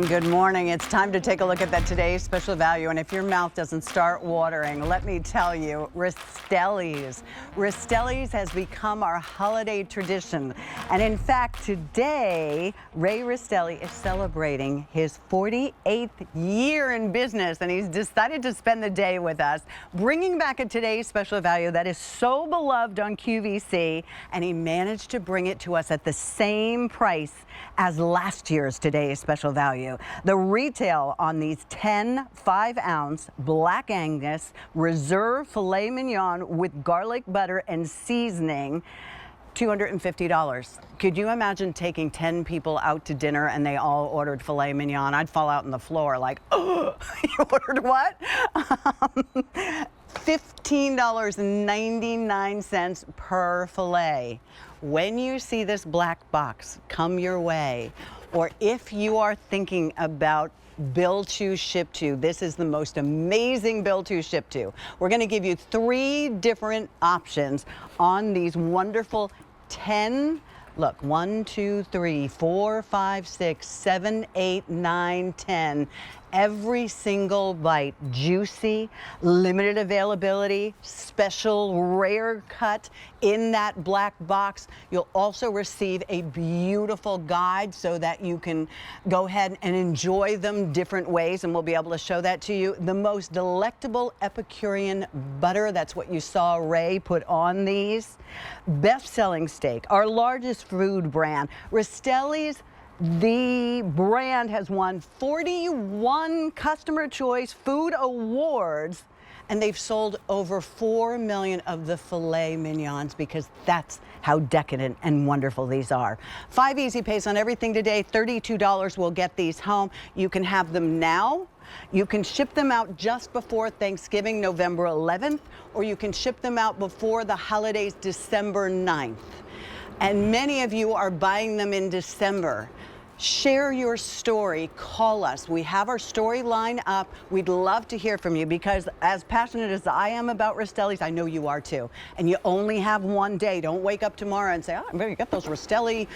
Good morning. It's time to take a look at that today's special value. And if your mouth doesn't start watering, let me tell you, Rastelli's. Rastelli's has become our holiday tradition. And in fact, today, Ray Rastelli is celebrating his 48th year in business. And he's decided to spend the day with us, bringing back a today's special value that is so beloved on QVC. And he managed to bring it to us at the same price as last year's today's special value. The retail on these 10 5-ounce Black Angus Reserve Filet Mignon with garlic butter and seasoning, $250. Could you imagine taking 10 people out to dinner and they all ordered filet mignon? I'd fall out on the floor like, oh, you ordered what? $15.99 per filet. When you see this black box come your way, or if you are thinking about bill to ship to, this is the most amazing bill to ship to. We're going to give you 3 different options on these wonderful 10. Look, 1, 2, 3, 4, 5, 6, 7, 8, 9, 10. Every single bite juicy, limited availability, special rare cut in that black box. You'll also receive a beautiful guide so that you can go ahead and enjoy them different ways, and we'll be able to show that to you. The most delectable Epicurean butter, that's what you saw Ray put on these. Best-selling steak, our largest food brand. Rastelli's, the brand has won 41 Customer Choice Food Awards, and they've sold over 4 million of the filet mignons because that's how decadent and wonderful these are. 5 easy pays on everything today. $32 will get these home. You can have them now. You can ship them out just before Thanksgiving, November 11th, or you can ship them out before the holidays, December 9th. And many of you are buying them in December. Share your story. Call us. We have our story line up. We'd love to hear from you because as passionate as I am about Rastelli's, I know you are too. And you only have one day. Don't wake up tomorrow and say, oh, I'm going to get those Rastelli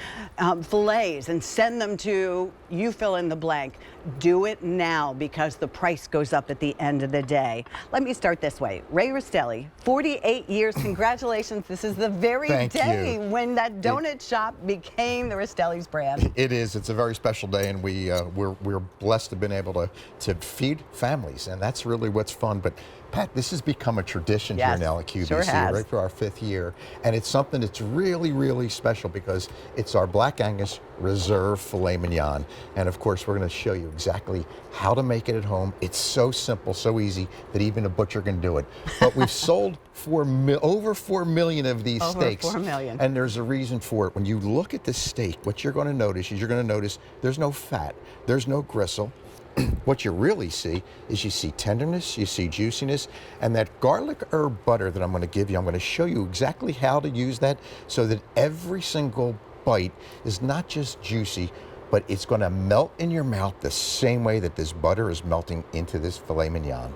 fillets and send them to you fill in the blank. Do it now because the price goes up at the end of the day. Let me start this way. Ray Rastelli, 48 years. Congratulations. This is the very day when that donut shop became the Rastelli's brand. It is. It's a very special day, and we're blessed to have been able to feed families, and that's really what's fun. But Pat, this has become a tradition here now at QVC, sure has. right for our 5th year, and it's something that's really, really special because it's our Black Angus Reserve Filet Mignon, and of course we're going to show you exactly how to make it at home. It's so simple, so easy that even a butcher can do it. But we've sold over 4 million of these steaks. Over 4 million. And there's a reason for it. When you look at this steak, what you're going to notice is there's no fat, there's no gristle. What you really see is you see tenderness, you see juiciness, and that garlic herb butter that I'm going to give you, I'm going to show you exactly how to use that so that every single bite is not just juicy, but it's going to melt in your mouth the same way that this butter is melting into this filet mignon.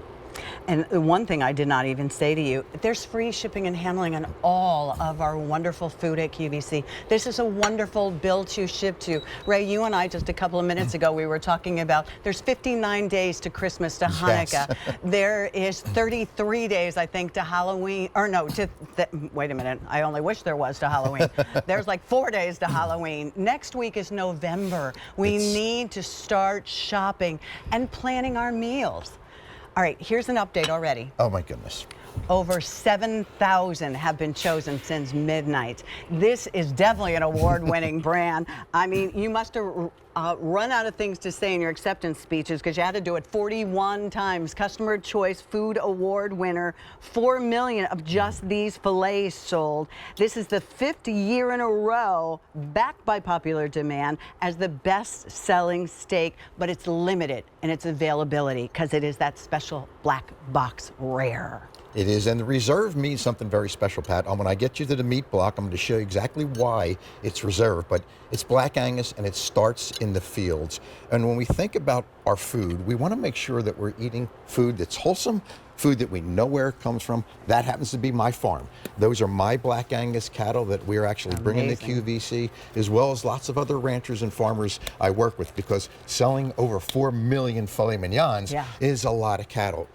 And one thing I did not even say to you, there's free shipping and handling on all of our wonderful food at QVC. This is a wonderful bill to ship to. Ray, you and I just a couple of minutes ago, we were talking about there's 59 days to Christmas, to Hanukkah. Yes. There is 33 days, I think, to Halloween. Or no, wait a minute. I only wish there was to Halloween. There's like 4 days to Halloween. Next week is November. We need to start shopping and planning our meals. All right, here's an update already. Oh my goodness. Over 7,000 have been chosen since midnight. This is definitely an award-winning brand. I mean, you must have run out of things to say in your acceptance speeches because you had to do it 41 times. Customer Choice Food Award winner, 4 million of just these fillets sold. This is the 5th year in a row, backed by popular demand, as the best-selling steak, but it's limited in its availability because it is that special black box rare. It is, and the reserve means something very special, Pat. When I get you to the meat block, I'm going to show you exactly why it's reserved, but it's Black Angus and it starts in the fields. And when we think about our food, we want to make sure that we're eating food that's wholesome, food that we know where it comes from. That happens to be my farm. Those are my Black Angus cattle that we're actually bringing to QVC, as well as lots of other ranchers and farmers I work with, because selling over 4 million filet mignons is a lot of cattle.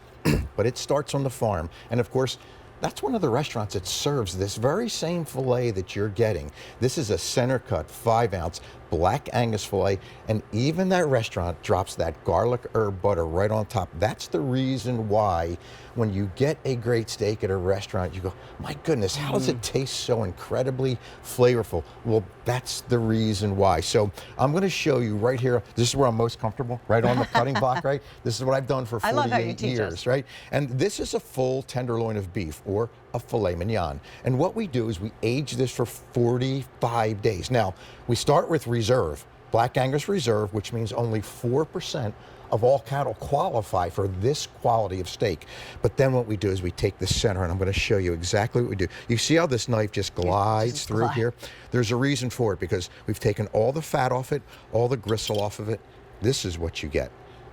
But it starts on the farm. And of course, that's one of the restaurants that serves this very same filet that you're getting. This is a center cut 5-ounce Black Angus filet, and even that restaurant drops that garlic herb butter right on top. That's the reason why when you get a great steak at a restaurant, you go, my goodness, how does it taste so incredibly flavorful? Well, that's the reason why. So I'm going to show you right here. This is where I'm most comfortable, right on the cutting block, right? This is what I've done for 48 years, right? And this is a full tenderloin of beef, or a filet mignon. And what we do is we age this for 45 days. Now, we start with reserve, Black Angus reserve, which means only 4% of all cattle qualify for this quality of steak. But then what we do is we take the center, and I'm going to show you exactly what we do. You see how this knife just glides through here? There's a reason for it, because we've taken all the fat off it, all the gristle off of it. This is what you get.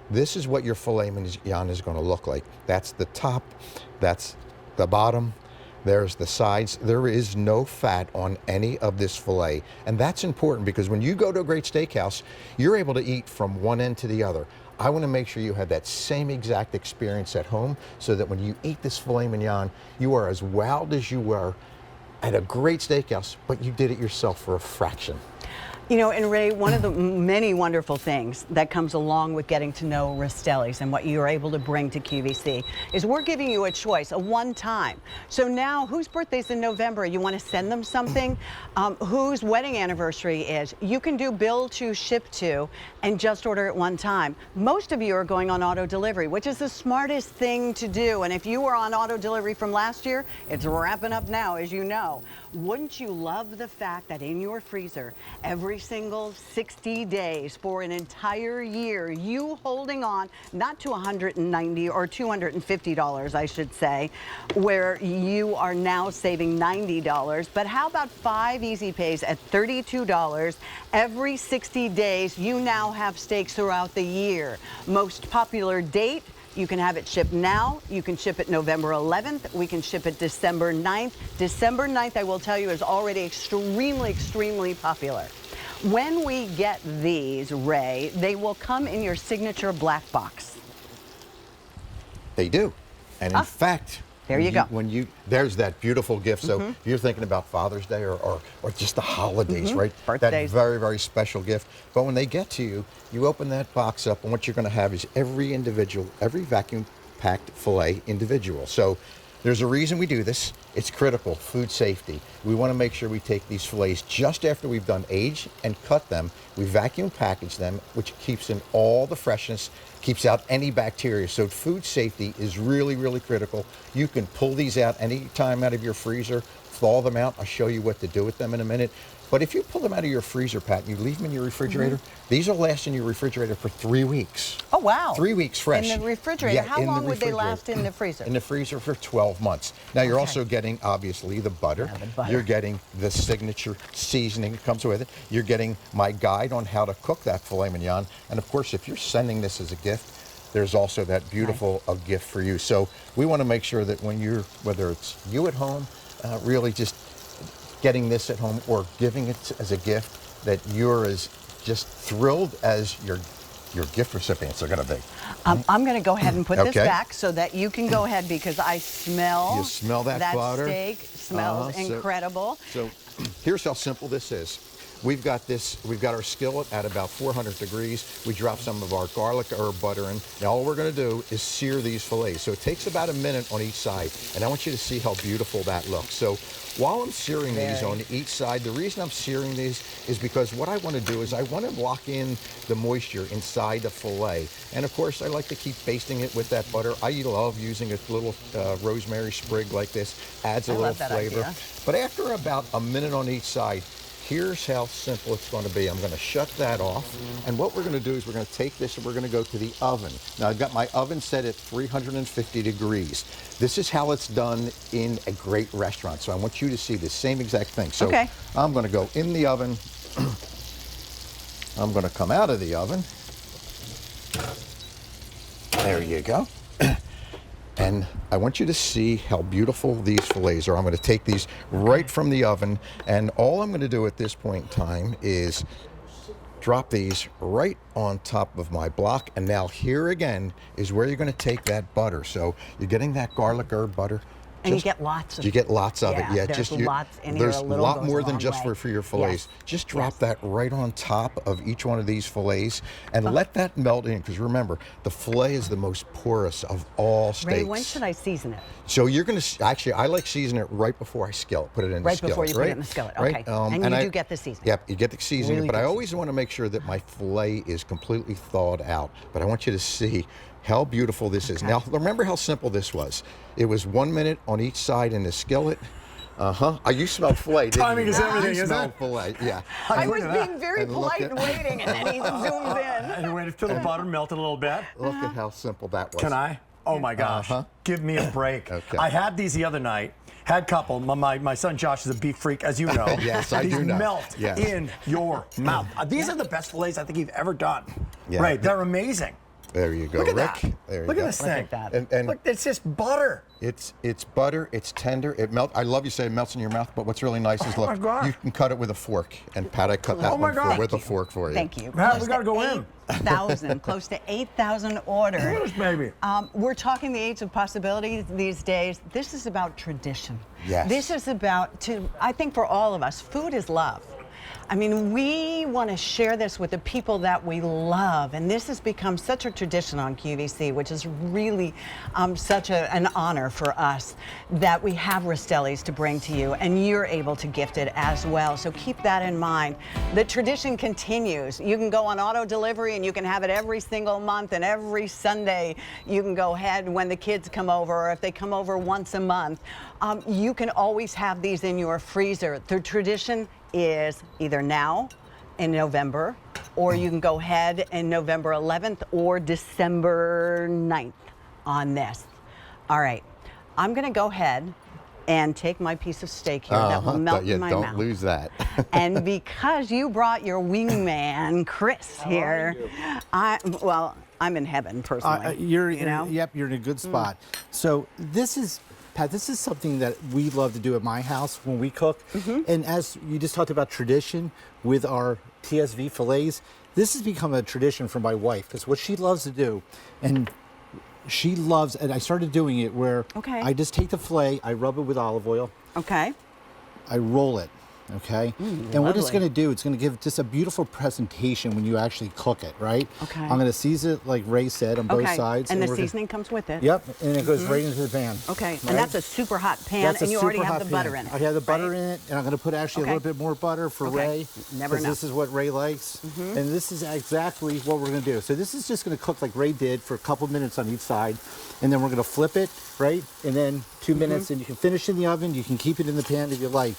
This is what your filet mignon is going to look like. That's the top, that's the bottom, there's the sides. There is no fat on any of this filet. And that's important, because when you go to a great steakhouse, you're able to eat from one end to the other. I want to make sure you have that same exact experience at home, so that when you eat this filet mignon, you are as wowed as you were at a great steakhouse, but you did it yourself for a fraction. You know, and Ray, one of the many wonderful things that comes along with getting to know Rastelli's and what you're able to bring to QVC is we're giving you a choice, a one-time. So now, whose birthday's in November? You want to send them something? Whose wedding anniversary is? You can do bill to, ship to, and just order it one time. Most of you are going on auto delivery, which is the smartest thing to do. And if you were on auto delivery from last year, it's wrapping up now, as you know. Wouldn't you love the fact that in your freezer, every single 60 days for an entire year, you holding on, not to $190 or $250, I should say, where you are now saving $90, but how about 5 easy pays at $32? Every 60 days, you now have steaks throughout the year. Most popular date, you can have it shipped now. You can ship it November 11th. We can ship it December 9th. December 9th, I will tell you, is already extremely, extremely popular. When we get these, Ray, they will come in your signature black box. They do. And in fact, there you go. There's that beautiful gift. So if you're thinking about Father's Day or just the holidays, right? Birthdays. That very, very special gift. But when they get to you, you open that box up, and what you're going to have is every vacuum packed filet individual. So there's a reason we do this. It's critical, food safety. We want to make sure we take these fillets just after we've done age and cut them. We vacuum package them, which keeps in all the freshness, keeps out any bacteria. So food safety is really, really critical. You can pull these out anytime out of your freezer, thaw them out. I'll show you what to do with them in a minute. But if you pull them out of your freezer, Pat, and you leave them in your refrigerator, these will last in your refrigerator for 3 weeks. Oh, wow. 3 weeks fresh. In the refrigerator? Yeah, how long would they last in the freezer? In the freezer for 12 months. Now, you're also getting, obviously, the butter. Yeah, the butter. You're getting the signature seasoning that comes with it. You're getting my guide on how to cook that filet mignon. And, of course, if you're sending this as a gift, there's also that beautiful gift for you. So we want to make sure that when whether it's you at home, really just getting this at home or giving it as a gift, that you're as just thrilled as your gift recipients are going to be. I'm going to go ahead and put this back so that you can go ahead, because I smell. You smell that butter? Steak smells incredible. So here's how simple this is. We've got our skillet at about 400 degrees. We drop some of our garlic herb butter in. Now all we're going to do is sear these fillets. So it takes about a minute on each side. And I want you to see how beautiful that looks. So while I'm searing these on each side, the reason I'm searing these is because what I want to do is I want to lock in the moisture inside the fillet. And of course, I like to keep basting it with that butter. I love using a little rosemary sprig like this. Adds a little flavor. Idea. But after about a minute on each side, here's how simple it's going to be. I'm going to shut that off. And what we're going to do is we're going to take this and we're going to go to the oven. Now, I've got my oven set at 350 degrees. This is how it's done in a great restaurant. So I want you to see the same exact thing. So I'm going to go in the oven. I'm going to come out of the oven. There you go. And I want you to see how beautiful these fillets are. I'm going to take these right from the oven, and all I'm going to do at this point in time is drop these right on top of my block. And now here again is where you're going to take that butter. So you're getting that garlic herb butter. And you get lots of it. You get lots of it, yeah. There's lots in here. There's a lot more than just way. for your fillets. Yes. Just drop that right on top of each one of these fillets and let that melt in. Because remember, the fillet is the most porous of all steaks. Ray, when should I season it? So you're going to, actually, I like season it right before I skillet, put it in the skillet. Right before you put it in the skillet, okay. Right? And you do get the seasoning. Yep, you get the seasoning, Really but I good always want to make sure that my fillet is completely thawed out. But I want you to see how beautiful this is. Now, remember how simple this was. It was 1 minute on each side in the skillet. You smelled filet, didn't you? Timing is everything, isn't it? Smelled filet, yeah. I was being very polite and waiting, and then he zooms in. And you waited till the butter melted a little bit. Look at how simple that was. Can I? Oh my gosh. Give me a break. Okay. I had these the other night. Had couple. My son Josh is a beef freak, as you know. Yes, I do know. These melt in your mouth. These are the best fillets I think you've ever done. Yeah. Right, they're amazing. There you go, Look at Rick. that. There you Look go. at this thing. Look at that. And Look, it's just butter. It's butter, it's tender, it melts. I love you say it melts in your mouth, but what's really nice is my look, God. you can cut it with a fork. And Pat, I cut that Oh my one God. with a fork for you. Thank you. Man, we gotta go in. 8,000, close to 8,000 orders. Look at this baby. We're talking the age of possibility these days. This is about tradition. Yes. This is about, I think for all of us, food is love. I mean, we want to share this with the people that we love, and this has become such a tradition on QVC, which is really such an honor for us that we have Rastelli's to bring to you, and you're able to gift it as well. So keep that in mind. The tradition continues. You can go on auto delivery, and you can have it every single month, and every Sunday you can go ahead when the kids come over, or if they come over once a month. You can always have these in your freezer. The tradition is either now in November, or you can go ahead in November 11th or December 9th on this. All right, I'm gonna go ahead and take my piece of steak here that will melt in my mouth. Don't lose that. And because you brought your wingman, Chris, here, I'm in heaven personally. You're you know? Yep, you're in a good spot. So this is, Pat, this is something that we love to do at my house when we cook. And as you just talked about tradition with our TSV fillets, this has become a tradition for my wife. Because what she loves to do, and she loves, and I started doing it where I just take the fillet, I rub it with olive oil, Okay. I roll it. Okay, and what it's going to do, it's going to give just a beautiful presentation when you actually cook it, right? Okay. I'm going to season it like Ray said on both sides. And the we're gonna- seasoning comes with it. Yep, and it goes right into the pan. Okay, right? and that's a super hot pan, That's a and you already super have hot the butter pan. in it. I have the butter right? in it, and I'm going to put actually Okay. a little bit more butter for Okay. Ray. Never because know. this is what Ray likes. And this is exactly what we're going to do. So this is just going to cook like Ray did for a couple minutes on each side. And then we're going to flip it, right? And then 2 minutes, and you can finish in the oven. You can keep it in the pan if you like.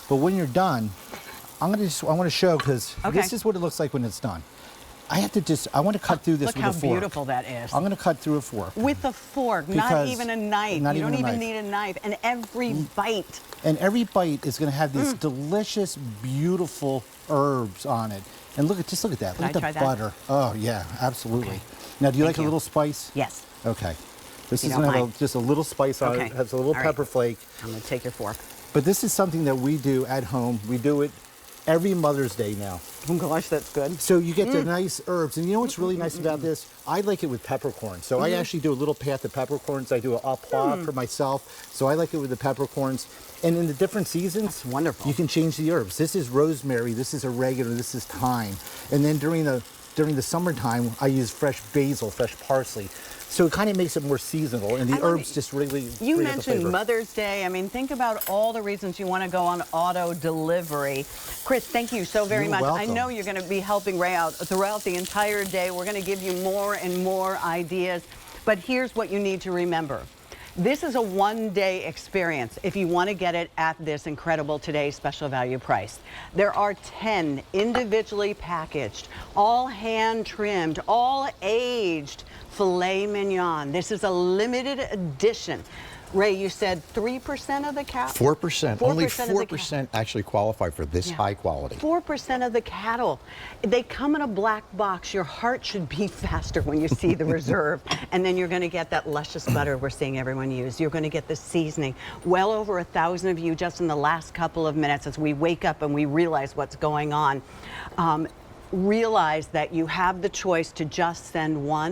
But when you're done, I want to show, because this is what it looks like when it's done. I want to cut through this Look with how a fork. beautiful that is. I'm going to cut through a fork. With a fork, not Because- even a knife. not You don't even a even knife. need a knife. And every bite. And every bite is going to have these delicious, beautiful herbs on it. And just look at that. Can I Look at try the that? butter. Oh yeah, absolutely. Okay. Now, do you Thank like a you. little spice? Yes. Okay. This You is don't going to mind? have just a little spice on Okay. it. It has a little All right. pepper flake. I'm going to take your fork. But this is something that we do at home. We do it every Mother's Day now. Oh gosh, that's good. So you get the nice herbs. And you know what's really nice about this? I like it with peppercorns. So I actually do a little path of peppercorns. I do an au poivre for myself. So I like it with the peppercorns. And in the different seasons, That's wonderful. you can change the herbs. This is rosemary, this is oregano, this is thyme. And then during the summertime, I use fresh basil, fresh parsley. So it kind of makes it more seasonal, and the herbs just really You bring out the mentioned flavor. Mother's Day. I mean, think about all the reasons you want to go on auto delivery. Chris, thank you so very You're much. welcome. I know you're going to be helping Ray out throughout the entire day. We're going to give you more and more ideas. But here's what you need to remember. This is a one-day experience if you want to get it at this incredible today's special value price. There are 10 individually packaged, all hand-trimmed, all aged filet mignon. This is a limited edition. Ray, you said 3% of the cattle? 4%. Only 4% 4% actually qualify for this high quality. 4% of the cattle. They come in a black box. Your heart should beat faster when you see the reserve. And then you're going to get that luscious butter we're seeing everyone use. You're going to get the seasoning. Well over 1,000 of you just in the last couple of minutes as we wake up and we realize what's going on. Realize that you have the choice to just send one